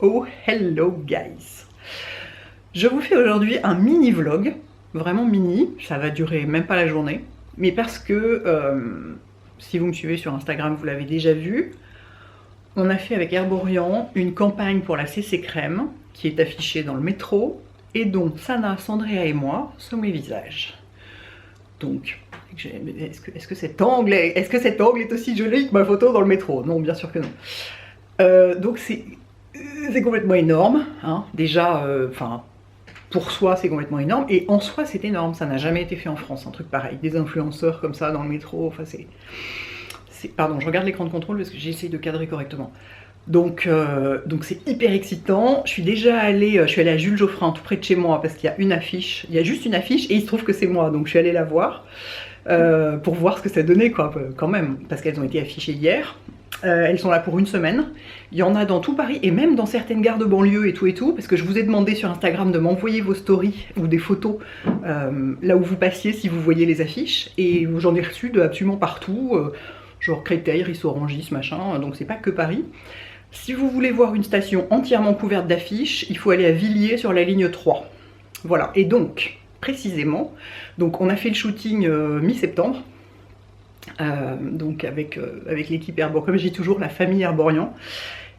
Oh hello guys. Je vous fais aujourd'hui un mini vlog, vraiment mini, ça va durer même pas la journée, mais parce que si vous me suivez sur Instagram vous l'avez déjà vu, on a fait avec Herborian une campagne pour la CC Crème qui est affichée dans le métro et dont Sana, Sandrea et moi sommes les visages. Donc, est-ce que cet angle est aussi joli que ma photo dans le métro? Non, bien sûr que non. Donc c'est complètement énorme, hein. Déjà, pour soi c'est complètement énorme, et en soi c'est énorme, ça n'a jamais été fait en France, un truc pareil, des influenceurs comme ça dans le métro, enfin c'est... Pardon, je regarde l'écran de contrôle parce que j'essaye de cadrer correctement. Donc c'est hyper excitant. Je suis déjà allée, à Jules Geoffrin, tout près de chez moi, parce qu'il y a une affiche, il y a juste une affiche et il se trouve que c'est moi, donc je suis allée la voir pour voir ce que ça donnait quoi, quand même, parce qu'elles ont été affichées hier. Elles sont là pour une semaine. Il y en a dans tout Paris et même dans certaines gares de banlieue et tout, parce que je vous ai demandé sur Instagram de m'envoyer vos stories ou des photos là où vous passiez si vous voyez les affiches, et j'en ai reçu de absolument partout, genre Créteil, Ris-Orangis, machin, donc c'est pas que Paris. Si vous voulez voir une station entièrement couverte d'affiches, il faut aller à Villiers sur la ligne 3. Voilà, et donc, précisément, donc on a fait le shooting mi-septembre, donc avec l'équipe Herborian, comme je dis toujours, la famille Herborian.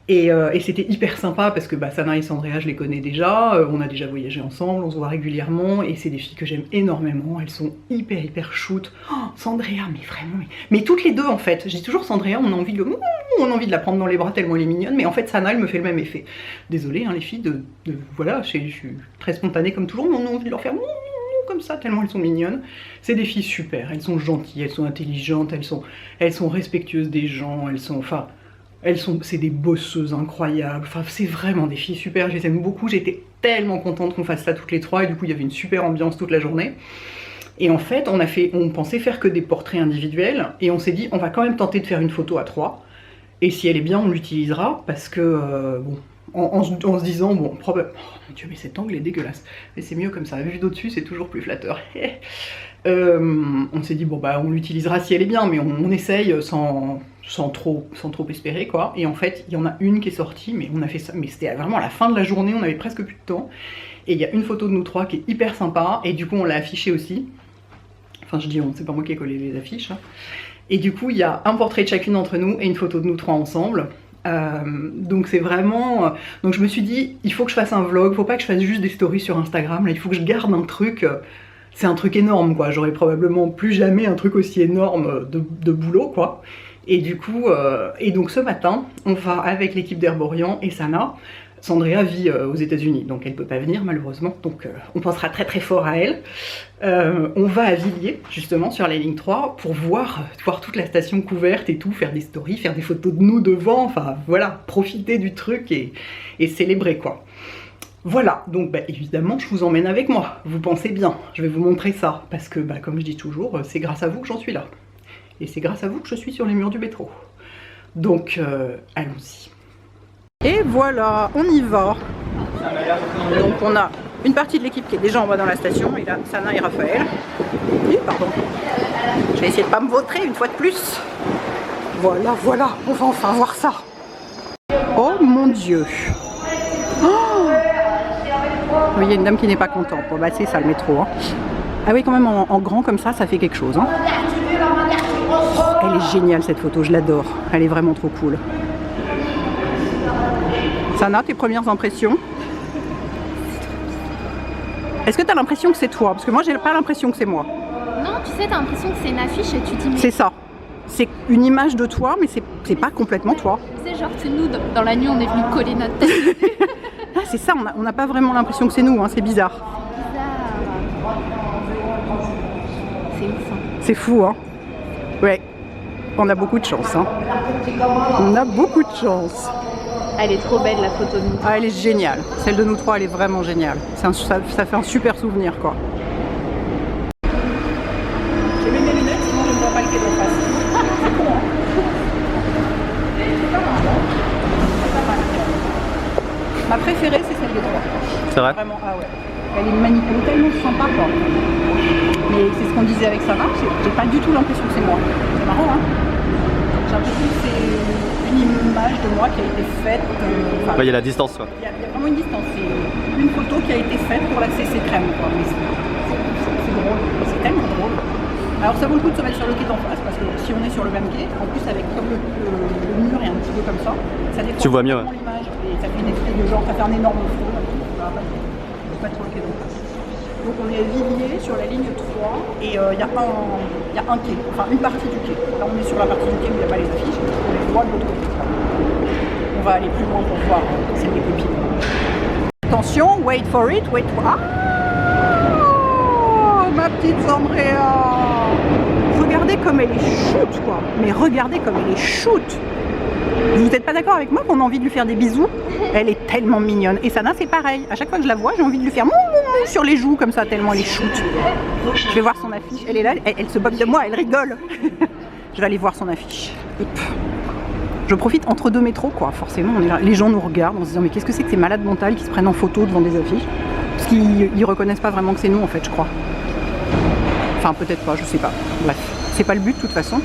Et c'était hyper sympa parce que Sana et Sandrea, je les connais déjà, on a déjà voyagé ensemble, on se voit régulièrement, et c'est des filles que j'aime énormément, elles sont hyper shoot. Oh, Sandrea, mais vraiment, mais toutes les deux en fait, je dis toujours Sandrea, on a envie de la prendre dans les bras tellement elle est mignonne, mais en fait Sana, elle me fait le même effet. Désolée hein, les filles, voilà, je suis très spontanée comme toujours, mais on a envie de leur faire comme ça, tellement elles sont mignonnes. C'est des filles super, elles sont gentilles, elles sont intelligentes, elles sont respectueuses des gens, c'est des bosseuses incroyables, enfin c'est vraiment des filles super, je les aime beaucoup, j'étais tellement contente qu'on fasse ça toutes les trois, et du coup il y avait une super ambiance toute la journée. Et en fait on pensait faire que des portraits individuels, et on s'est dit on va quand même tenter de faire une photo à trois, et si elle est bien on l'utilisera, parce que bon, en se disant bon probablement, oh mon dieu mais cet angle est dégueulasse, mais c'est mieux comme ça, vu d'au-dessus c'est toujours plus flatteur. On s'est dit bon on l'utilisera si elle est bien, mais on essaye sans trop espérer quoi. Et en fait il y en a une qui est sortie, mais on a fait ça, mais c'était vraiment à la fin de la journée, on avait presque plus de temps, et il y a une photo de nous trois qui est hyper sympa, et du coup on l'a affichée aussi, enfin je dis on, c'est pas moi qui ai collé les affiches hein. Et du coup il y a un portrait de chacune d'entre nous et une photo de nous trois ensemble. Donc c'est vraiment... Donc je me suis dit, il faut que je fasse un vlog, faut pas que je fasse juste des stories sur Instagram, là il faut que je garde un truc, c'est un truc énorme quoi, j'aurai probablement plus jamais un truc aussi énorme de boulot quoi. Et du coup, et donc ce matin, on va avec l'équipe d'Herborian et Sana. Sandrea vit aux États-Unis, donc elle peut pas venir malheureusement, donc on pensera très fort à elle. On va à Villiers, justement, sur la ligne 3, pour voir toute la station couverte et tout, faire des stories, faire des photos de nous devant, enfin voilà, profiter du truc et célébrer quoi. Voilà, donc évidemment je vous emmène avec moi, vous pensez bien, je vais vous montrer ça, parce que comme je dis toujours, c'est grâce à vous que j'en suis là. Et c'est grâce à vous que je suis sur les murs du métro. Donc allons-y. Et voilà, on y va. Donc on a une partie de l'équipe qui est déjà en bas dans la station, et là Sana et Raphaël. Oui, pardon. Je vais essayer de pas me vautrer une fois de plus. Voilà, on va enfin voir ça. Oh mon dieu. Oh, oui, il y a une dame qui n'est pas contente. Bon c'est ça le métro. Hein. Ah oui, quand même en grand comme ça fait quelque chose. Hein. Elle est géniale cette photo, je l'adore. Elle est vraiment trop cool. Sana, tes premières impressions? Est-ce que tu as l'impression que c'est toi? Parce que moi, j'ai pas l'impression que c'est moi. Non, tu sais, t'as l'impression que c'est une affiche et tu t'imagines. C'est ça. C'est une image de toi, mais c'est pas complètement toi. Tu sais, genre, c'est nous, dans la nuit, on est venu coller notre tête. Ah, c'est ça, on n'a pas vraiment l'impression que c'est nous, hein, c'est bizarre. C'est ouf. Hein. C'est fou, hein. Ouais. On a beaucoup de chance, hein. On a beaucoup de chance. Elle est trop belle la photo de nous. Ah, elle est géniale. Celle de nous trois, elle est vraiment géniale. Ça fait un super souvenir, quoi. J'ai mis mes lunettes, sinon je ne vois pas le quai d'en face. C'est con, hein. Ma préférée, c'est celle des trois. C'est vrai? Vraiment, ah ouais. Elle est magnifique, tellement sympa, quoi. Mais c'est ce qu'on disait avec Sana, j'ai pas du tout l'impression que c'est moi. C'est marrant, hein. J'ai l'impression que c'est... une image de moi qui a été faite. Ouais, il y a la distance, quoi. Il y a vraiment une distance. C'est une photo qui a été faite pour la CC Crème, quoi. Mais c'est drôle, c'est tellement drôle. Alors ça vaut le coup de se mettre sur le quai d'en face parce que si on est sur le même quai, en plus avec comme le mur est un petit peu comme ça déforme tu vois mieux, ouais. l'image et ça fait une espèce de genre, ça fait un énorme fond. Pas sur le quai d'en face. Donc on est à Villiers sur la ligne 3 et il y a un quai, enfin une partie du quai. Là on est sur la partie du quai où il n'y a pas les affiches, on les voit de l'autre côté. On va aller plus loin pour voir celle des copines. Attention, wait for it, wait for it. Ah, ma petite Andrea. Regardez comme elle est shoot, quoi. Mais regardez comme elle est shoot. Vous n'êtes pas d'accord avec moi qu'on a envie de lui faire des bisous? Elle est tellement mignonne. Et Sana, c'est pareil. À chaque fois que je la vois, j'ai envie de lui faire mou sur les joues comme ça, tellement elle est shoot. Je vais voir son affiche. Elle est là, elle se moque de moi, elle rigole. Je vais aller voir son affiche. Hop. Je profite entre deux métros, quoi. Forcément, on est là. Les gens nous regardent en se disant mais qu'est-ce que c'est que ces malades mentales qui se prennent en photo devant des affiches? Parce qu'ils reconnaissent pas vraiment que c'est nous, en fait, je crois. Enfin, peut-être pas, je sais pas. Bref, c'est pas le but de toute façon.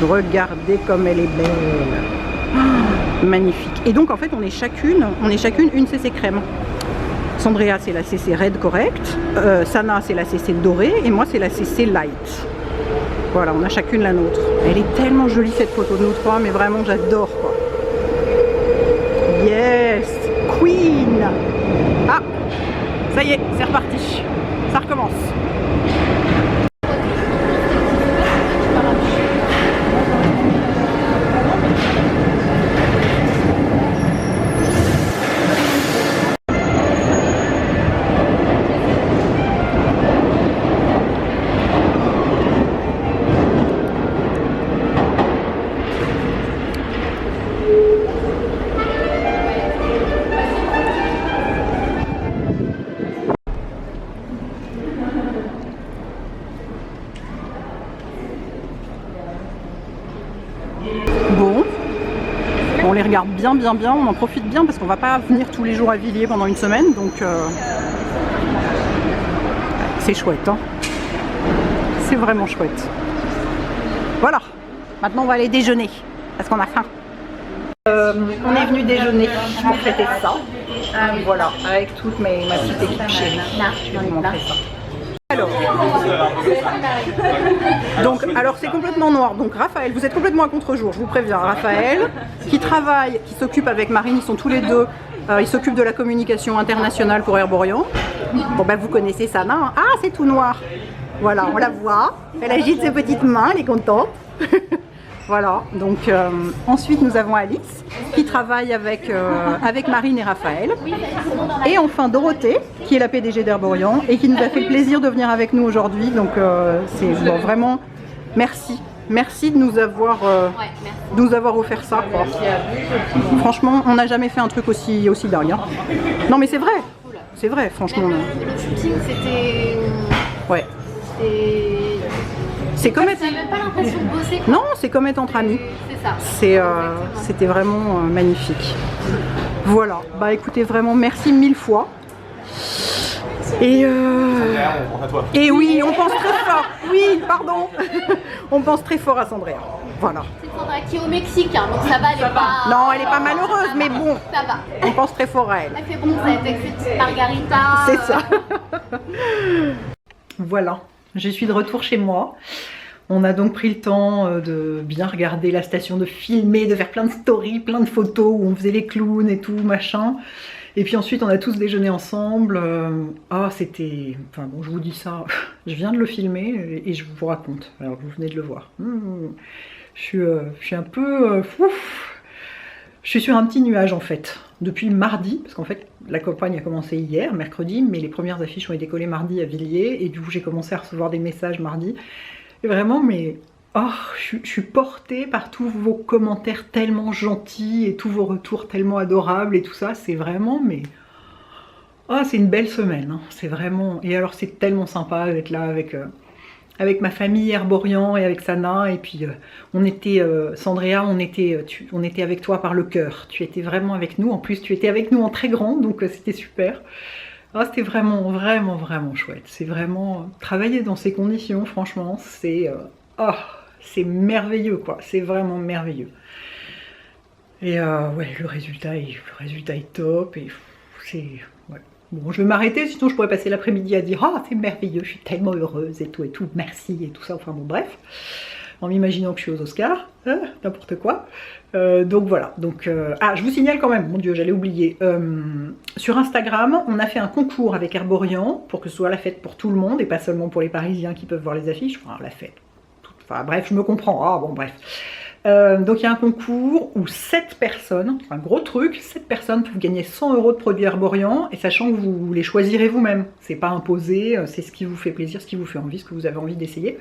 Regardez comme elle est belle. Oh, magnifique. Et donc, en fait, on est chacune une CC crème. Sandrea, c'est la CC Red correct. Sana, c'est la CC dorée. Et moi, c'est la CC light. Voilà, on a chacune la nôtre. Elle est tellement jolie cette photo de nous trois, mais vraiment j'adore, quoi. Yes, Queen. Ah, ça y est, c'est reparti. Ça recommence. Bon, on les regarde bien, on en profite bien parce qu'on va pas venir tous les jours à Villiers pendant une semaine, donc c'est chouette, hein. C'est vraiment chouette. Voilà, maintenant on va aller déjeuner parce qu'on a faim. On est venu déjeuner pour fêter ça. Voilà, avec toute ma petite équipe chérie. Je vais vous montrer ça. Alors c'est complètement noir, donc Raphaël, vous êtes complètement à contre-jour, je vous préviens. Raphaël, qui travaille, qui s'occupe avec Marine, ils sont tous les deux, ils s'occupent de la communication internationale pour Herborian. Bon ben vous connaissez Sana, hein. Ah c'est tout noir. Voilà, on la voit, elle agite ses petites mains, elle est contente. Voilà, donc ensuite nous avons Alice qui travaille avec Marine et Raphaël. Et enfin Dorothée qui est la PDG d'Herborian et qui nous a fait le plaisir de venir avec nous aujourd'hui. Donc c'est bon, vraiment merci. Merci de nous avoir offert ça, quoi. Franchement, on n'a jamais fait un truc aussi dingue, hein. Non mais c'est vrai, franchement. Le shooting c'était... Ouais. C'est comme être... T'as même pas l'impression de bosser, quoi. Non, c'est comme être entre amis. C'est ça. C'était vraiment magnifique. Voilà, bah écoutez, vraiment merci 1000 fois. Et oui, on pense très fort. Oui, pardon. On pense très fort à Sandrea. Voilà. C'est Sandra qui est au Mexique, hein, donc ça va, elle est pas... Non, elle est pas malheureuse, mais bon. Ça va. On pense très fort à elle. Elle fait bronzette avec ses petites margaritas. C'est ça. Voilà, je suis de retour chez moi. On a donc pris le temps de bien regarder la station, de filmer, de faire plein de stories, plein de photos où on faisait les clowns et tout, machin. Et puis ensuite on a tous déjeuné ensemble. Ah c'était... Enfin bon, je vous dis ça, je viens de le filmer et je vous raconte. Alors vous venez de le voir. Je suis un peu... Je suis sur un petit nuage en fait, depuis mardi, parce qu'en fait la campagne a commencé hier, mercredi, mais les premières affiches ont été collées mardi à Villiers, et du coup j'ai commencé à recevoir des messages mardi. Et vraiment, mais oh, je suis portée par tous vos commentaires tellement gentils, et tous vos retours tellement adorables, et tout ça, c'est vraiment, mais... Oh, c'est une belle semaine, hein. C'est vraiment... Et alors c'est tellement sympa d'être là avec ma famille Herborian et avec Sana, et puis on était, Sandrea, on était avec toi par le cœur, tu étais vraiment avec nous, en plus tu étais avec nous en très grand, donc c'était super. Oh, c'était vraiment chouette, c'est vraiment, travailler dans ces conditions, franchement, c'est merveilleux quoi, c'est vraiment merveilleux. Et ouais, le résultat est top. Et c'est... Ouais. Bon, je vais m'arrêter, sinon je pourrais passer l'après-midi à dire « Ah, c'est merveilleux, je suis tellement heureuse et tout, merci et tout ça. » Enfin bon, bref. En m'imaginant que je suis aux Oscars, n'importe quoi. Donc voilà. Donc, ah, je vous signale quand même, mon Dieu, j'allais oublier. Sur Instagram, on a fait un concours avec Herborian pour que ce soit la fête pour tout le monde et pas seulement pour les Parisiens qui peuvent voir les affiches. Enfin, la fête. Enfin bref, je me comprends. Ah bon, bref. Donc il y a un concours où 7 personnes, un gros truc, 7 personnes peuvent gagner 100 € de produits Herborian, et sachant que vous les choisirez vous-même. C'est pas imposé, c'est ce qui vous fait plaisir, ce qui vous fait envie, ce que vous avez envie d'essayer.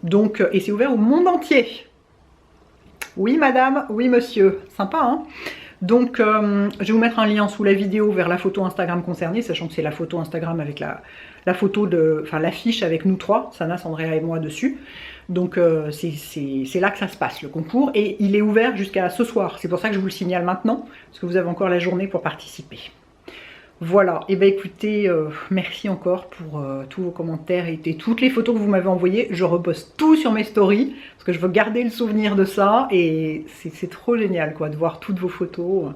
Donc, et c'est ouvert au monde entier. Oui madame, oui monsieur, sympa hein. Donc je vais vous mettre un lien sous la vidéo vers la photo Instagram concernée, sachant que c'est la photo Instagram avec la photo de, enfin l'affiche avec nous trois, Sana, Sandrea et moi dessus. Donc c'est là que ça se passe, le concours, et il est ouvert jusqu'à ce soir. C'est pour ça que je vous le signale maintenant, parce que vous avez encore la journée pour participer. Voilà, et ben écoutez, merci encore pour tous vos commentaires et toutes les photos que vous m'avez envoyées. Je reposte tout sur mes stories, parce que je veux garder le souvenir de ça, et c'est trop génial quoi, de voir toutes vos photos.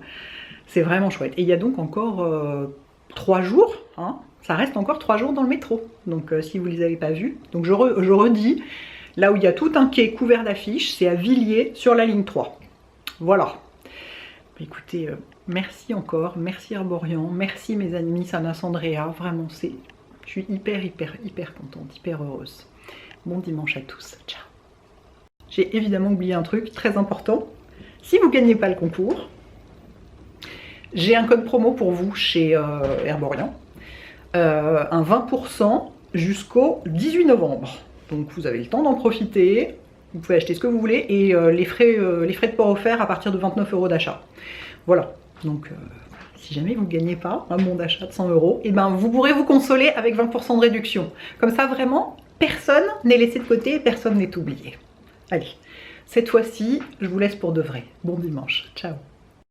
C'est vraiment chouette. Et il y a donc encore 3 jours, hein, ça reste encore 3 jours dans le métro, donc si vous ne les avez pas vus. Donc je redis, là où il y a tout un quai couvert d'affiches, c'est à Villiers sur la ligne 3. Voilà. Écoutez, merci encore, merci Herborian, merci mes amis Sana, Sandrea, vraiment je suis hyper contente, hyper heureuse. Bon dimanche à tous, ciao. J'ai évidemment oublié un truc très important. Si vous ne gagnez pas le concours, j'ai un code promo pour vous chez Herborian, un 20% jusqu'au 18 novembre. Donc vous avez le temps d'en profiter. Vous pouvez acheter ce que vous voulez, et les frais de port offerts à partir de 29 € d'achat. Voilà, donc si jamais vous ne gagnez pas un bon d'achat de 100 €, et ben vous pourrez vous consoler avec 20% de réduction. Comme ça, vraiment, personne n'est laissé de côté, personne n'est oublié. Allez, cette fois-ci, je vous laisse pour de vrai. Bon dimanche, ciao.